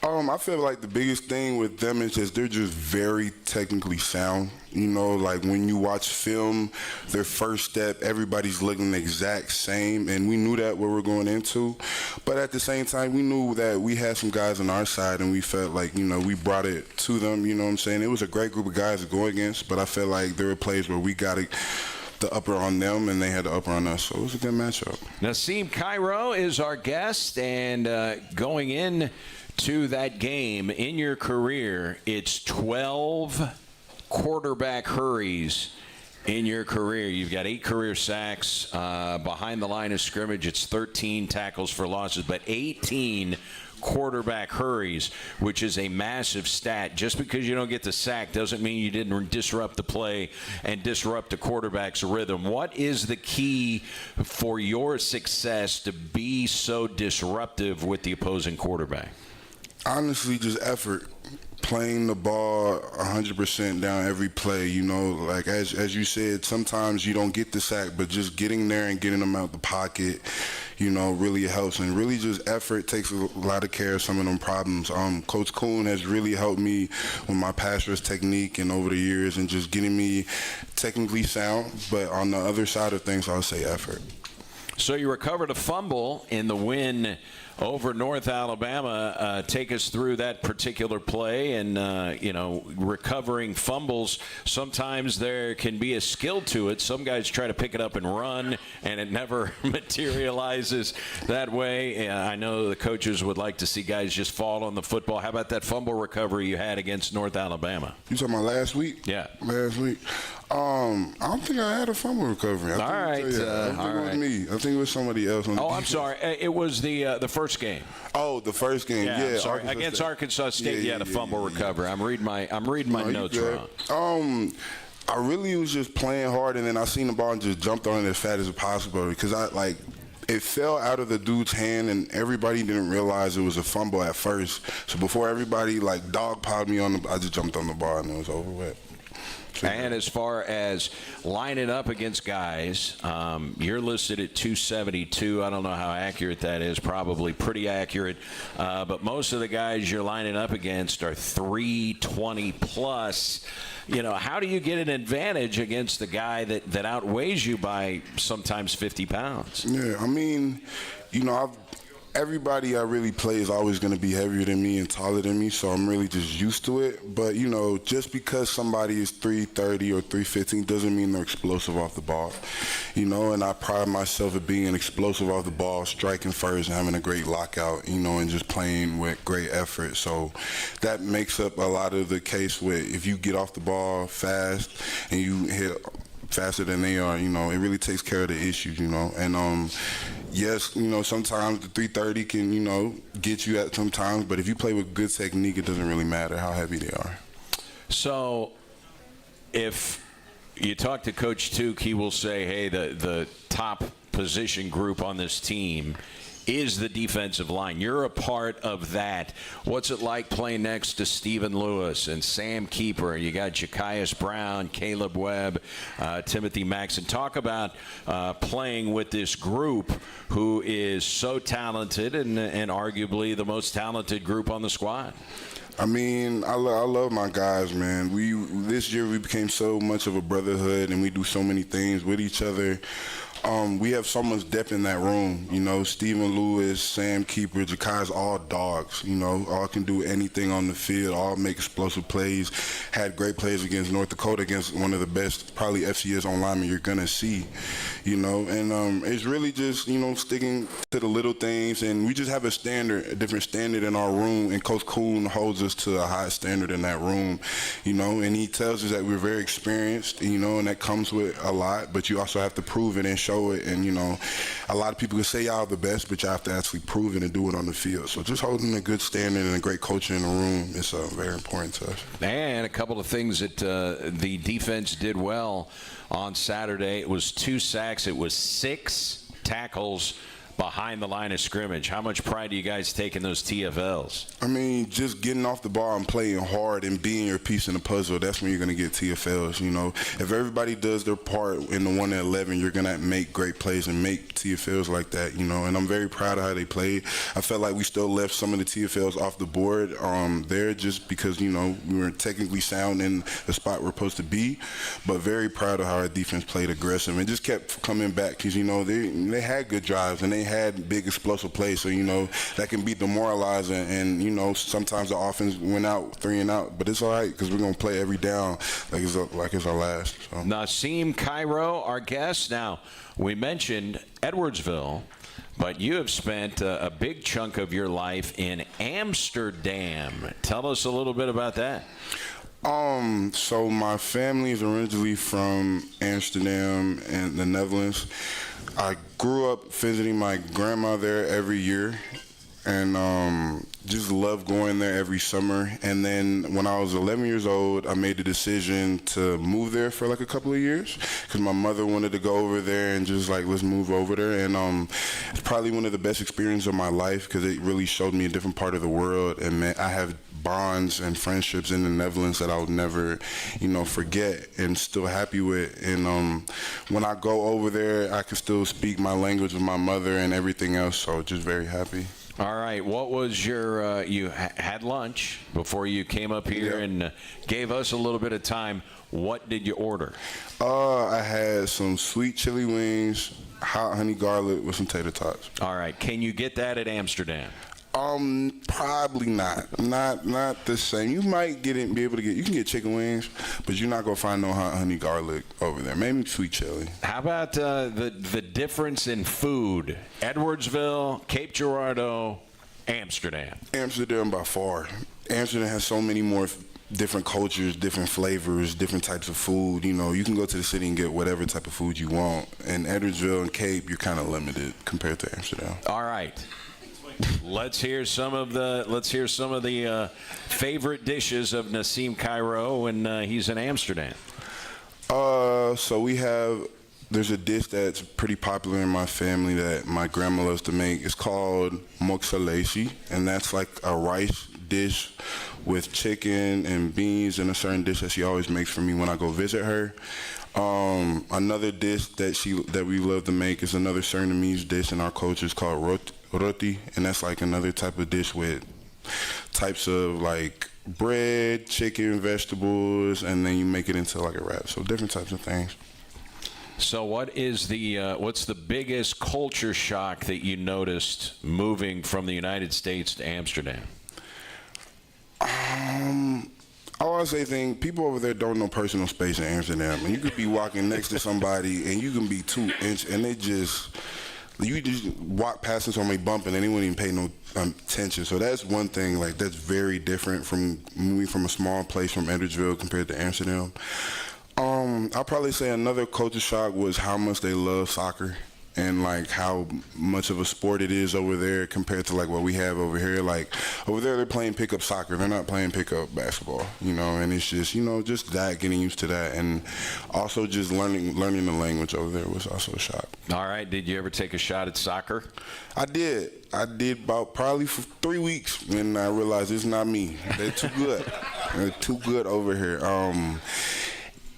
I feel like the biggest thing with them is just they're just very technically sound. You know, like when you watch film, their first step, everybody's looking the exact same, and we knew that what we're going into. But at the same time, we knew that we had some guys on our side, and we felt like, you know, we brought it to them, you know what I'm saying? It was a great group of guys to go against, but I felt like there were plays where we got the upper on them, and they had the upper on us. So it was a good matchup. Nasim Cairo is our guest, and going in to that game in your career, it's 12 quarterback hurries in your career. You've got 8 career sacks behind the line of scrimmage. It's 13 tackles for losses, but 18 quarterback hurries, which is a massive stat. Just because you don't get the sack doesn't mean you didn't disrupt the play and disrupt the quarterback's rhythm. What is the key for your success to be so disruptive with the opposing quarterback? Honestly, just effort. Playing the ball 100% down every play, you know, like as you said, sometimes you don't get the sack, but just getting there and getting them out the pocket, you know, really helps. And really just effort takes a lot of care of some of them problems. Coach Kuhn has really helped me with my pass rush technique and over the years, and just getting me technically sound. But on the other side of things, I'll say effort. So you recovered a fumble in the win over North Alabama. Take us through that particular play. And, you know, recovering fumbles, sometimes there can be a skill to it. Some guys try to pick it up and run, and it never materializes that way. I know the coaches would like to see guys just fall on the football. How about that fumble recovery you had against North Alabama? You talking about last week? Yeah. Last week. I don't think I had a fumble recovery. I think it was me. I think it was somebody else on the defense. I'm sorry. It was the first game. Oh, the first game. Yeah. Sorry. Against Arkansas State, you had a fumble recovery. I'm reading my notes wrong. I really was just playing hard, and then I seen the ball and just jumped on it as fast as possible, because it fell out of the dude's hand, and everybody didn't realize it was a fumble at first. So before everybody dogpiled me I just jumped on the ball, and it was over with. And as far as lining up against guys, you're listed at 272. I don't know how accurate that is. Probably pretty accurate. But most of the guys you're lining up against are 320 plus. You know, how do you get an advantage against the guy that outweighs you by sometimes 50 pounds? Yeah, I mean, you know, everybody I really play is always going to be heavier than me and taller than me, so I'm really just used to it. But, you know, just because somebody is 330 or 315 doesn't mean they're explosive off the ball. You know, and I pride myself at being explosive off the ball, striking first and having a great lockout, you know, and just playing with great effort. So that makes up a lot of the case with if you get off the ball fast and you hit faster than they are, you know, it really takes care of the issues, you know. And yes, you know, sometimes the 330 can, you know, get you at sometimes, but if you play with good technique, it doesn't really matter how heavy they are. So if you talk to Coach Tuke, he will say, hey, the top position group on this team is the defensive line. You're a part of that. What's it like playing next to Stephen Lewis and Sam Keeper? You got Jakias Brown, Caleb Webb, Timothy Maxson. Talk about playing with this group who is so talented and arguably the most talented group on the squad. I mean, I love my guys, man. This year we became so much of a brotherhood, and we do so many things with each other. We have so much depth in that room. You know, Stephen Lewis, Sam Keeper, Jakai's all dogs. You know, all can do anything on the field, all make explosive plays. Had great plays against North Dakota, against one of the best, probably FCS on linemen you're going to see. You know, and it's really just, you know, sticking to the little things. And we just have a different standard in our room. And Coach Kuhn holds us to a high standard in that room, you know. And he tells us that we're very experienced, you know, and that comes with a lot. But you also have to prove it and show it. And, you know, a lot of people can say y'all are the best, but you have to actually prove it and do it on the field. So just holding a good standard and a great culture in the room is very important to us. And a couple of things that the defense did well on Saturday. It was 2 sacks. It was 6 tackles behind the line of scrimmage. How much pride do you guys take in those TFLs? I mean, just getting off the ball and playing hard and being your piece in the puzzle, that's when you're going to get TFLs, you know. If everybody does their part in the 1 to 11, you're going to make great plays and make TFLs like that, you know. And I'm very proud of how they played. I felt like we still left some of the TFLs off the board there just because, you know, we weren't technically sound in the spot we're supposed to be. But very proud of how our defense played aggressive and just kept coming back because, you know, they had good drives and they had big explosive plays, so you know that can be demoralizing. And you know sometimes the offense went out 3 and out, but it's all right because we're gonna play every down like it's our last. So. Nasim Cairo, our guest. Now we mentioned Edwardsville, but you have spent a big chunk of your life in Amsterdam. Tell us a little bit about that. So my family is originally from Amsterdam and the Netherlands. I grew up visiting my grandma there every year and just loved going there every summer. And then when I was 11 years old, I made the decision to move there for like a couple of years because my mother wanted to go over there and just like, let's move over there. And it's probably one of the best experiences of my life because it really showed me a different part of the world. And I have bonds and friendships in the Netherlands that I'll never, you know, forget and still happy with. And when I go over there, I can still speak my language with my mother and everything else. So just very happy. All right. What was your, you had lunch before you came up here and gave us a little bit of time. What did you order? I had some sweet chili wings, hot honey garlic with some tater tots. All right. Can you get that at Amsterdam? Probably not. Not the same. You might be able to get. You can get chicken wings, but you're not gonna find no hot honey garlic over there. Maybe sweet chili. How about the difference in food? Edwardsville, Cape Girardeau, Amsterdam. Amsterdam by far. Amsterdam has so many more different cultures, different flavors, different types of food. You know, you can go to the city and get whatever type of food you want. In Edwardsville and Cape, you're kind of limited compared to Amsterdam. All right. Let's hear some of the favorite dishes of Nasim Cairo when he's in Amsterdam. So there's a dish that's pretty popular in my family that my grandma loves to make. It's called moksalesi, and that's like a rice dish with chicken and beans and a certain dish that she always makes for me when I go visit her. Another dish that we love to make is another Surinamese dish in our culture. It's called roti, and that's like another type of dish with types of like bread, chicken, vegetables, and then you make it into like a wrap. So different types of things. So what's the biggest culture shock that you noticed moving from the United States to Amsterdam? I always say people over there don't know personal space in Amsterdam. And you could be walking next to somebody and you can be 2 inches and you just walk past them, somebody bumping, and they wouldn't even pay no attention. So that's one thing, like that's very different from moving from a small place from Edwardsville compared to Amsterdam. I'll probably say another culture shock was how much they love soccer and like how much of a sport it is over there compared to like what we have over here. Like over there, they're playing pickup soccer. They're not playing pickup basketball, you know, and it's just, you know, just that, getting used to that. And also just learning the language over there was also a shock. All right. Did you ever take a shot at soccer? I did about probably for 3 weeks, and I realized it's not me. They're too good. They're too good over here.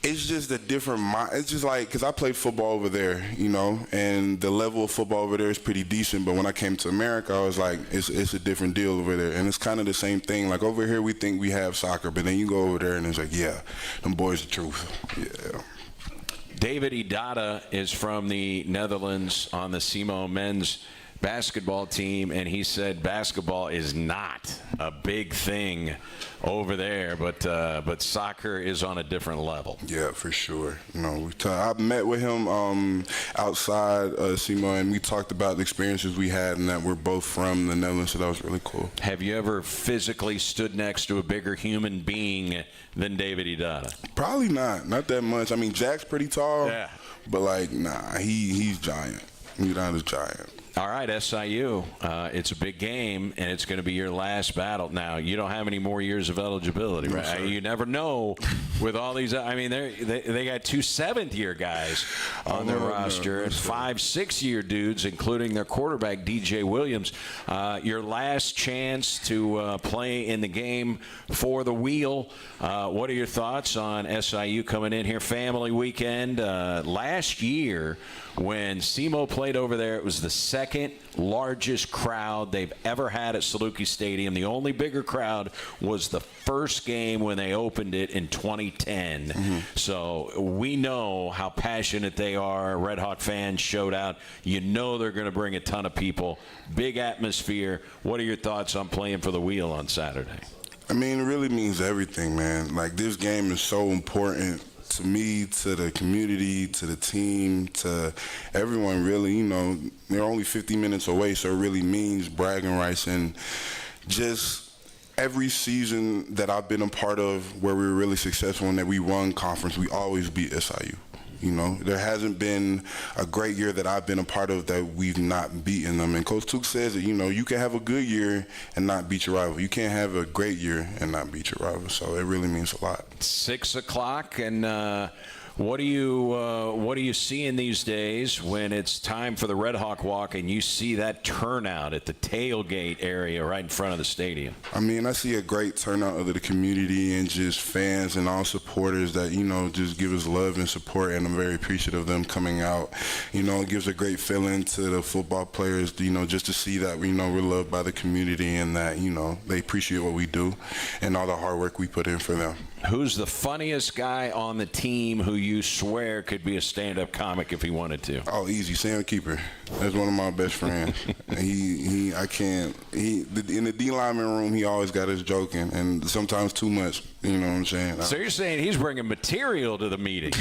It's just a different mind. It's just like, because I played football over there, you know, and the level of football over there is pretty decent. But when I came to America, I was like, it's a different deal over there. And it's kind of the same thing. Like over here, we think we have soccer, but then you go over there and it's like, yeah, them boys the truth. Yeah. David Idada is from the Netherlands on the SEMO men's basketball team, and he said basketball is not a big thing over there, but soccer is on a different level. Yeah, for sure. You know, I met with him outside SEMO, and we talked about the experiences we had, and that we're both from the Netherlands, so that was really cool. Have you ever physically stood next to a bigger human being than David Idada? Probably not that much. I mean, Jack's pretty tall, yeah, but like, nah, he's giant. Idada's giant. All right, SIU, it's a big game, and it's going to be your last battle. Now, you don't have any more years of eligibility, right? No, you never know with all these. I mean, they got 2 7th-year guys on their roster and 5 6-year dudes, including their quarterback, DJ Williams. Your last chance to play in the game for the wheel. What are your thoughts on SIU coming in here? Family weekend. Last year, when SEMO played over there, it was the second largest crowd they've ever had at Saluki Stadium. The only bigger crowd was the first game when they opened it in 2010. Mm-hmm. So we know how passionate they are. Red Hawk fans showed out. You know they're going to bring a ton of people. Big atmosphere. What are your thoughts on playing for the wheel on Saturday? I mean, it really means everything, man. Like, this game is so important to me, to the community, to the team, to everyone, really. You know, they're only 50 minutes away, so it really means bragging rights. And just every season that I've been a part of where we were really successful and that we won conference, we always beat SIU. You know, there hasn't been a great year that I've been a part of that we've not beaten them. And Coach Tuke says that, you know, you can have a good year and not beat your rival. You can't have a great year and not beat your rival. So it really means a lot. 6 o'clock, and what are you seeing these days when it's time for the Red Hawk Walk and you see that turnout at the tailgate area right in front of the stadium? I mean, I see a great turnout of the community and just fans and all supporters that, you know, just give us love and support, and I'm very appreciative of them coming out. You know, it gives a great feeling to the football players, you know, just to see that, you know, we're loved by the community and that, you know, they appreciate what we do and all the hard work we put in for them. Who's the funniest guy on the team who you swear could be a stand-up comic if he wanted to? Oh, easy. Sam Keeper. That's one of my best friends. In the D lineman room, he always got us joking, and sometimes too much. You know what I'm saying? So you're saying he's bringing material to the meeting?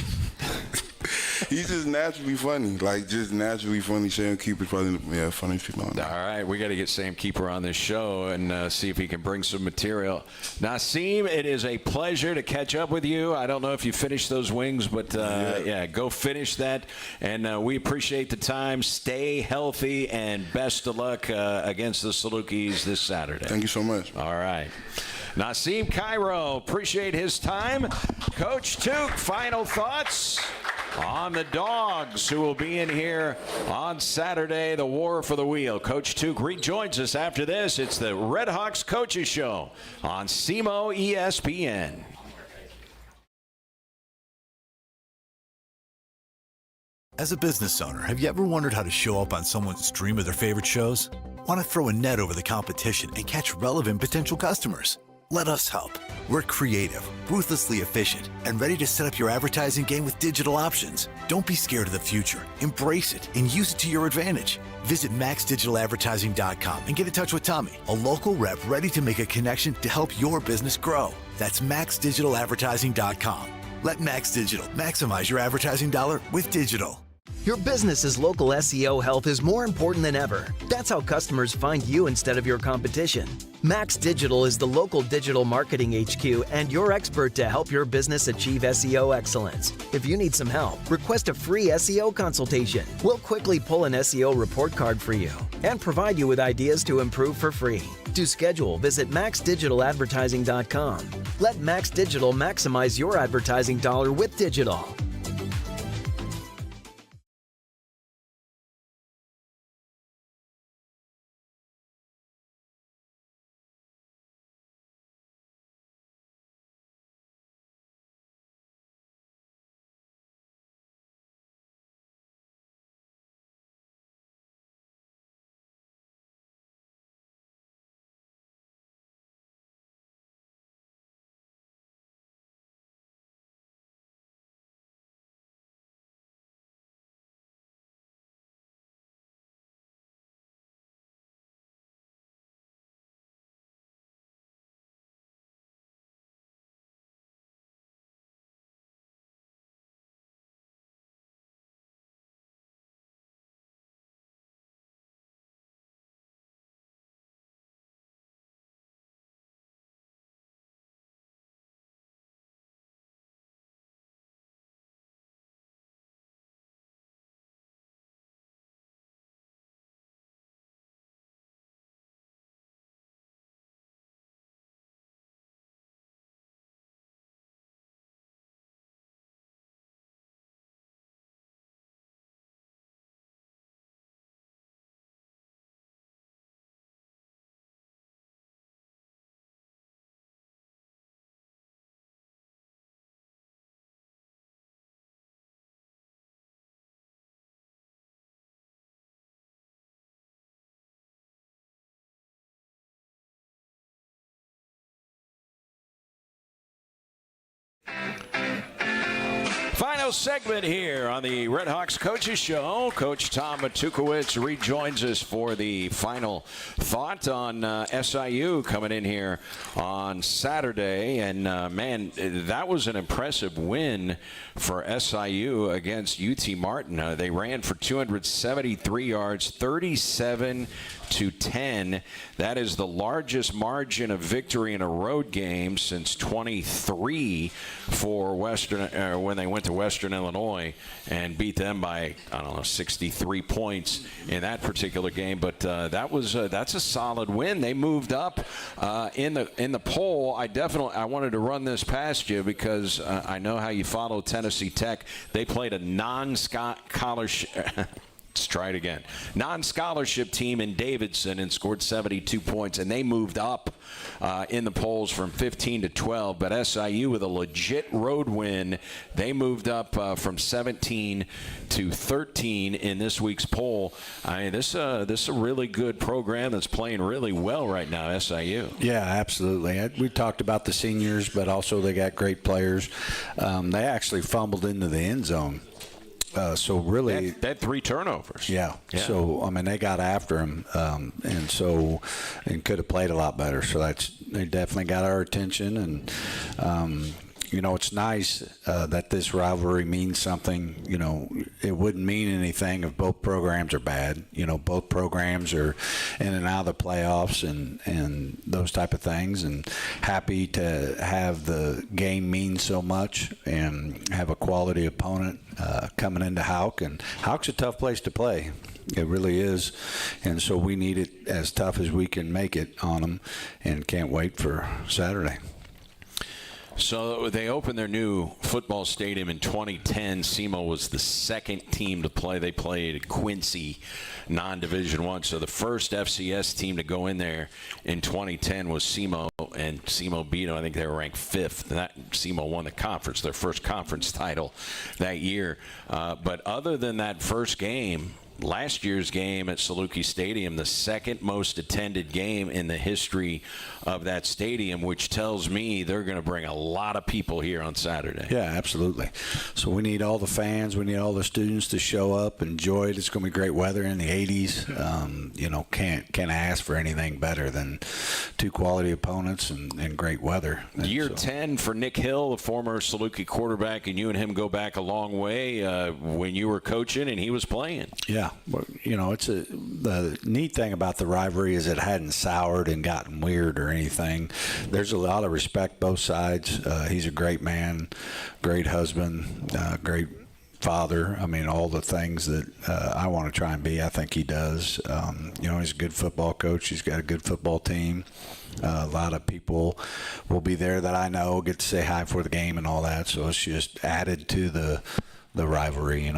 He's just naturally funny, like just naturally funny. Sam Keeper's probably the funniest people on that. All right, we got to get Sam Keeper on this show and see if he can bring some material. Nasim, it is a pleasure to catch up with you. I don't know if you finished those wings, but yeah, go finish that. And we appreciate the time. Stay healthy and best of luck against the Salukis this Saturday. Thank you so much. All right. Nasim Cairo, appreciate his time. Coach Tuke, final thoughts on the Dogs who will be in here on Saturday, the War for the Wheel. Coach Tuke rejoins us after this. It's the Red Hawks Coaches Show on SEMO ESPN. As a business owner, have you ever wondered how to show up on someone's stream of their favorite shows? Want to throw a net over the competition and catch relevant potential customers? Let us help. We're creative, ruthlessly efficient, and ready to set up your advertising game with digital options. Don't be scared of the future. Embrace it and use it to your advantage. Visit maxdigitaladvertising.com and get in touch with Tommy, a local rep ready to make a connection to help your business grow. That's maxdigitaladvertising.com. Let Max Digital maximize your advertising dollar with digital. Your business's local SEO health is more important than ever. That's how customers find you instead of your competition. Max Digital is the local digital marketing HQ and your expert to help your business achieve SEO excellence. If you need some help, request a free SEO consultation. We'll quickly pull an SEO report card for you and provide you with ideas to improve for free. To schedule, visit maxdigitaladvertising.com. Let Max Digital maximize your advertising dollar with digital. Final segment here on the Redhawks Coaches Show. Coach Tom Matukowicz rejoins us for the final thought on SIU coming in here on Saturday. And, man, that was an impressive win for SIU against UT Martin. They ran for 273 yards, 37-10. That is the largest margin of victory in a road game since 23 for Western when they went to Western Illinois and beat them by, I don't know, 63 points in that particular game. But that's a solid win. They moved up in the poll. I wanted to run this past you because I know how you follow Tennessee Tech. They played a non-scholarship. Let's try it again. Non-scholarship team in Davidson and scored 72 points, and they moved up in the polls from 15 to 12. But SIU with a legit road win, they moved up from 17 to 13 in this week's poll. This is a really good program that's playing really well right now, SIU. Yeah, absolutely. We talked about the seniors, but also they got great players. They actually fumbled into the end zone. So really, they had 3 turnovers. Yeah. So I mean, they got after him, and could have played a lot better. So they definitely got our attention, and it's nice that this rivalry means something. It wouldn't mean anything if both programs are bad. Both programs are in and out of the playoffs and those type of things. And happy to have the game mean so much and have a quality opponent coming into Houck. And Houck's a tough place to play. It really is. And so we need it as tough as we can make it on them, and can't wait for Saturday. So they opened their new football stadium in 2010. SEMO was the second team to play. They played at Quincy, non-Division I. So the first FCS team to go in there in 2010 was SEMO, and SEMO beat them. I think they were ranked 5th. SEMO won the conference, their first conference title that year. But other than that first game, last year's game at Saluki Stadium, the second most attended game in the history of that stadium, which tells me they're going to bring a lot of people here on Saturday. Yeah, absolutely. So we need all the fans, we need all the students to show up, enjoy it. It's going to be great weather in the 80s. Can't ask for anything better than two quality opponents and great weather. Year 10 for Nick Hill, the former Saluki quarterback, and you and him go back a long way when you were coaching and he was playing. Yeah, well, the neat thing about the rivalry is it hadn't soured and gotten weird or anything. There's a lot of respect both sides. He's a great man, great husband, great father. I mean, all the things that I want to try and be, I think he does. He's a good football coach. He's got a good football team. A lot of people will be there that I know, get to say hi for the game and all that. So it's just added to the rivalry,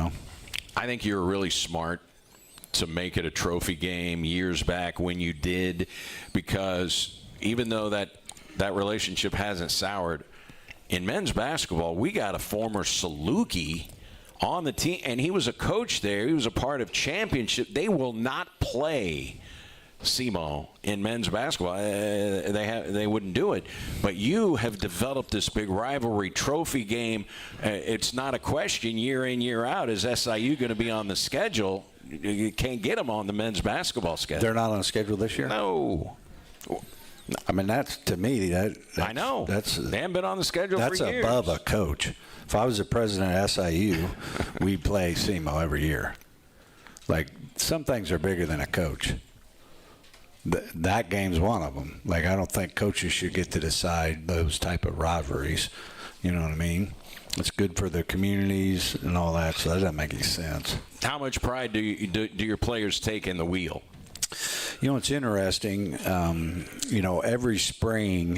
I think you were really smart to make it a trophy game years back when you did, because even though that relationship hasn't soured, in men's basketball, we got a former Saluki on the team, and he was a coach there. He was a part of championship. They will not play SEMO in men's basketball. They wouldn't do it. But you have developed this big rivalry trophy game. It's not a question year in, year out. Is SIU going to be on the schedule? You can't get them on the men's basketball schedule. They're not on the schedule this year? No. I mean, that's, to me, I know. They haven't been on the schedule for years. That's above a coach. If I was the president of SIU, we'd play SEMO every year. Like, some things are bigger than a coach. That game's one of them. Like, I don't think coaches should get to decide those type of rivalries. You know what I mean? It's good for the communities and all that, so that doesn't make any sense. How much pride do your players take in the wheel? It's interesting. Every spring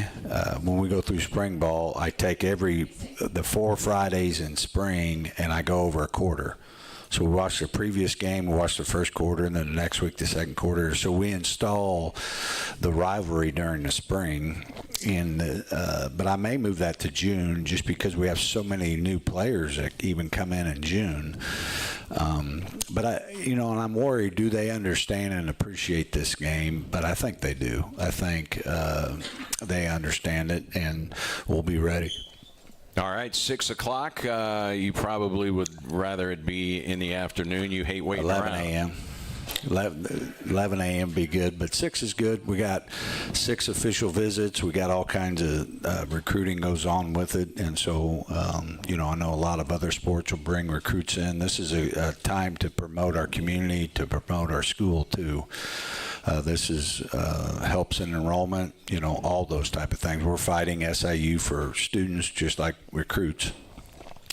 when we go through spring ball, I take the 4 Fridays in spring and I go over a quarter. So we watch the previous game, we watch the first quarter, and then the next week the second quarter. So we install the rivalry during the spring. But I may move that to June just because we have so many new players that even come in June. But and I'm worried, do they understand and appreciate this game? But I think they do. I think they understand it and will be ready. All right, 6 o'clock. You probably would rather it be in the afternoon. You hate waiting 11 around. 11 a.m. 11 a.m. be good, but 6 is good. We got 6 official visits. We got all kinds of recruiting goes on with it, and so I know a lot of other sports will bring recruits in. This is a time to promote our community, to promote our school too. This is helps in enrollment, all those type of things. We're fighting SIU for students just like recruits.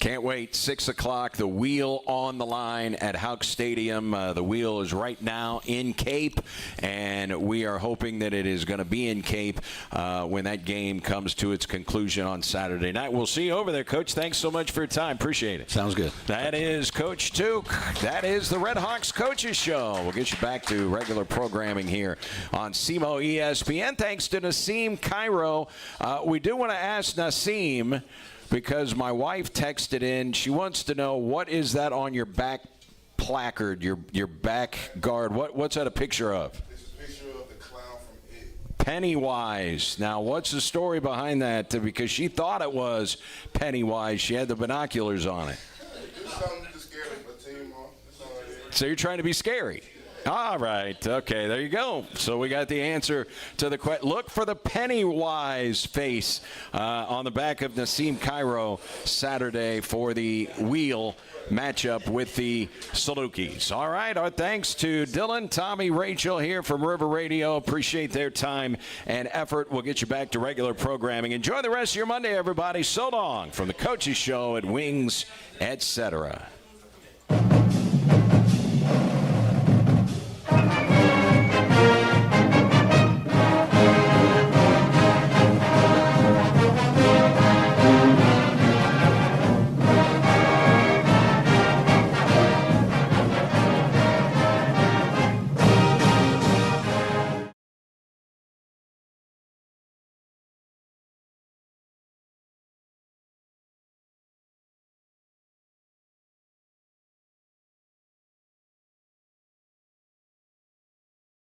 Can't wait. 6 o'clock, the wheel on the line at Houck Stadium. The wheel is right now in Cape, and we are hoping that it is going to be in Cape when that game comes to its conclusion on Saturday night. We'll see you over there, Coach. Thanks so much for your time. Appreciate it. Sounds good. That is Coach Tuke. That is the Redhawks Coaches Show. We'll get you back to regular programming here on SEMO ESPN. Thanks to Nasim Cairo. We do want to ask Nasim, because my wife texted in. She wants to know, what is that on your back placard, your back guard? What's that a picture of? It's a picture of the clown from It. Pennywise. Now, what's the story behind that? Because she thought it was Pennywise. She had the binoculars on it. It's something to scare my team on. That's all it is. So you're trying to be scary. All right. Okay, there you go. So we got the answer to the question. Look for the Pennywise face on the back of Nasim Cairo Saturday for the wheel matchup with the Salukis. All right. Our thanks to Dylan, Tommy, Rachel here from River Radio. Appreciate their time and effort. We'll get you back to regular programming. Enjoy the rest of your Monday, everybody. So long from the Coaches Show at Wings, etc.